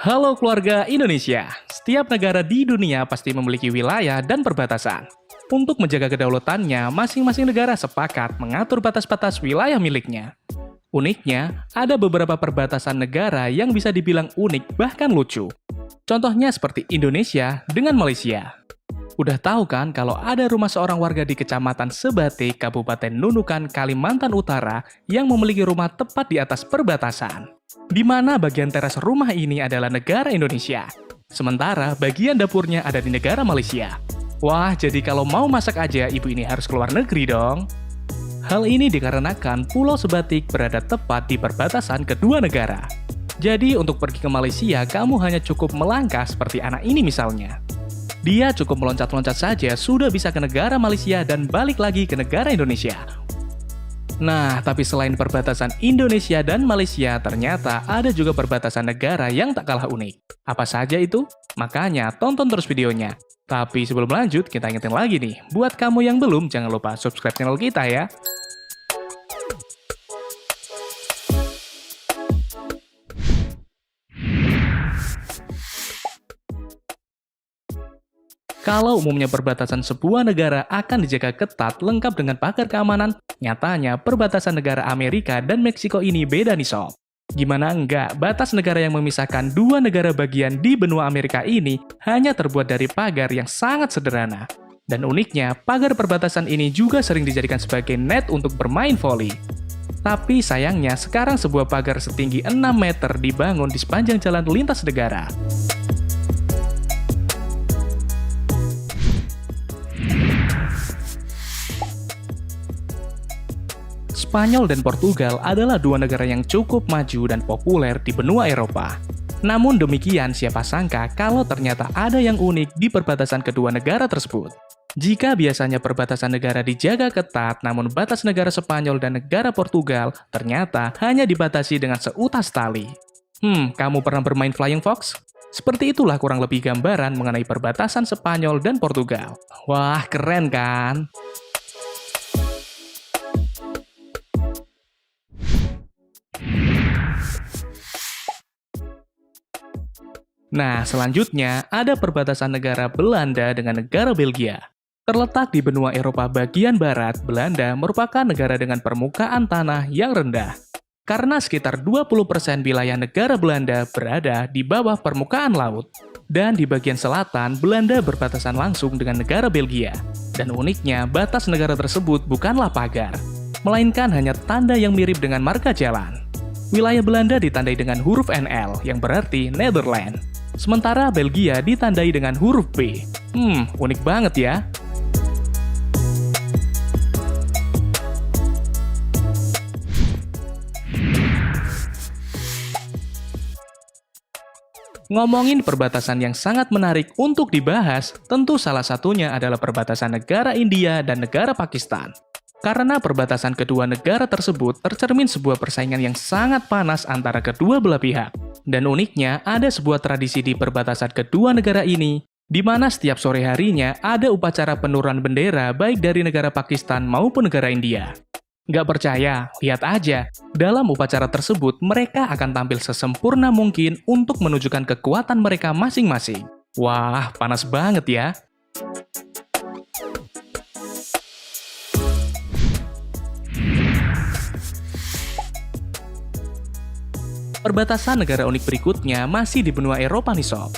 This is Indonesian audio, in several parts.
Halo keluarga Indonesia, setiap negara di dunia pasti memiliki wilayah dan perbatasan. Untuk menjaga kedaulatannya, masing-masing negara sepakat mengatur batas-batas wilayah miliknya. Uniknya, ada beberapa perbatasan negara yang bisa dibilang unik bahkan lucu. Contohnya seperti Indonesia dengan Malaysia. Udah tahu kan kalau ada rumah seorang warga di Kecamatan Sebatik, Kabupaten Nunukan, Kalimantan Utara yang memiliki rumah tepat di atas perbatasan. Di mana bagian teras rumah ini adalah negara Indonesia. Sementara bagian dapurnya ada di negara Malaysia. Wah, jadi kalau mau masak aja ibu ini harus keluar negeri dong. Hal ini dikarenakan Pulau Sebatik berada tepat di perbatasan kedua negara. Jadi untuk pergi ke Malaysia, kamu hanya cukup melangkah seperti anak ini misalnya. Dia cukup meloncat-loncat saja sudah bisa ke negara Malaysia dan balik lagi ke negara Indonesia. Nah, tapi selain perbatasan Indonesia dan Malaysia, ternyata ada juga perbatasan negara yang tak kalah unik. Apa saja itu? Makanya tonton terus videonya. Tapi sebelum lanjut, kita ingetin lagi nih, buat kamu yang belum, jangan lupa subscribe channel kita ya. Kalau umumnya perbatasan sebuah negara akan dijaga ketat lengkap dengan pagar keamanan, nyatanya perbatasan negara Amerika dan Meksiko ini beda nih sob. Gimana enggak, batas negara yang memisahkan dua negara bagian di benua Amerika ini hanya terbuat dari pagar yang sangat sederhana. Dan uniknya, pagar perbatasan ini juga sering dijadikan sebagai net untuk bermain voli. Tapi sayangnya, sekarang sebuah pagar setinggi 6 meter dibangun di sepanjang jalan lintas negara. Spanyol dan Portugal adalah dua negara yang cukup maju dan populer di benua Eropa. Namun demikian, siapa sangka kalau ternyata ada yang unik di perbatasan kedua negara tersebut. Jika biasanya perbatasan negara dijaga ketat, namun batas negara Spanyol dan negara Portugal ternyata hanya dibatasi dengan seutas tali. Kamu pernah bermain Flying Fox? Seperti itulah kurang lebih gambaran mengenai perbatasan Spanyol dan Portugal. Wah, keren kan? Nah, selanjutnya ada perbatasan negara Belanda dengan negara Belgia. Terletak di benua Eropa bagian barat, Belanda merupakan negara dengan permukaan tanah yang rendah. Karena sekitar 20% wilayah negara Belanda berada di bawah permukaan laut. Dan di bagian selatan, Belanda berbatasan langsung dengan negara Belgia. Dan uniknya, batas negara tersebut bukanlah pagar, melainkan hanya tanda yang mirip dengan marka jalan. Wilayah Belanda ditandai dengan huruf NL, yang berarti Netherlands. Sementara Belgia ditandai dengan huruf B. Unik banget ya. Ngomongin perbatasan yang sangat menarik untuk dibahas, tentu salah satunya adalah perbatasan negara India dan negara Pakistan. Karena perbatasan kedua negara tersebut tercermin sebuah persaingan yang sangat panas antara kedua belah pihak. Dan uniknya, ada sebuah tradisi di perbatasan kedua negara ini, di mana setiap sore harinya ada upacara penurunan bendera baik dari negara Pakistan maupun negara India. Nggak percaya? Lihat aja. Dalam upacara tersebut, mereka akan tampil sesempurna mungkin untuk menunjukkan kekuatan mereka masing-masing. Wah, panas banget ya. Perbatasan negara unik berikutnya masih di benua Eropa nih sob.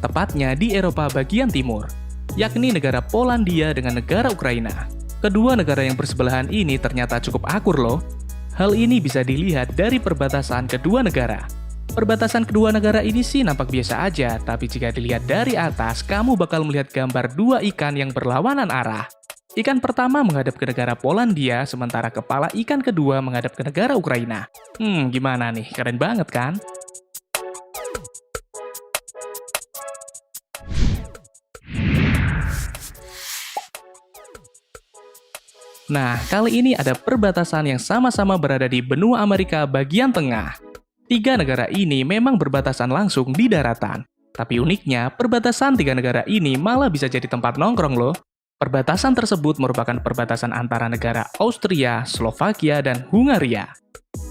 Tepatnya di Eropa bagian timur, yakni negara Polandia dengan negara Ukraina. Kedua negara yang bersebelahan ini ternyata cukup akur loh. Hal ini bisa dilihat dari perbatasan kedua negara. Perbatasan kedua negara ini sih nampak biasa aja, tapi jika dilihat dari atas, kamu bakal melihat gambar dua ikan yang berlawanan arah. Ikan pertama menghadap ke negara Polandia, sementara kepala ikan kedua menghadap ke negara Ukraina. Gimana nih? Keren banget kan? Nah, kali ini ada perbatasan yang sama-sama berada di benua Amerika bagian tengah. Tiga negara ini memang berbatasan langsung di daratan. Tapi uniknya, perbatasan tiga negara ini malah bisa jadi tempat nongkrong loh. Perbatasan tersebut merupakan perbatasan antara negara Austria, Slovakia, dan Hungaria.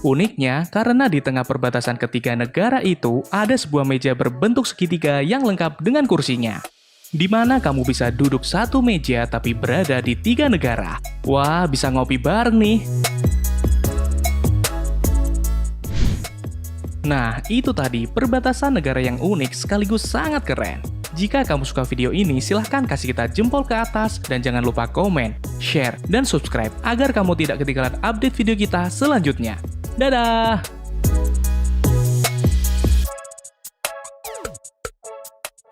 Uniknya, karena di tengah perbatasan ketiga negara itu ada sebuah meja berbentuk segitiga yang lengkap dengan kursinya. Di mana kamu bisa duduk satu meja tapi berada di 3 negara. Wah, bisa ngopi bareng nih. Nah, itu tadi perbatasan negara yang unik sekaligus sangat keren. Jika kamu suka video ini, silahkan kasih kita jempol ke atas dan jangan lupa komen, share, dan subscribe agar kamu tidak ketinggalan update video kita selanjutnya. Dadah!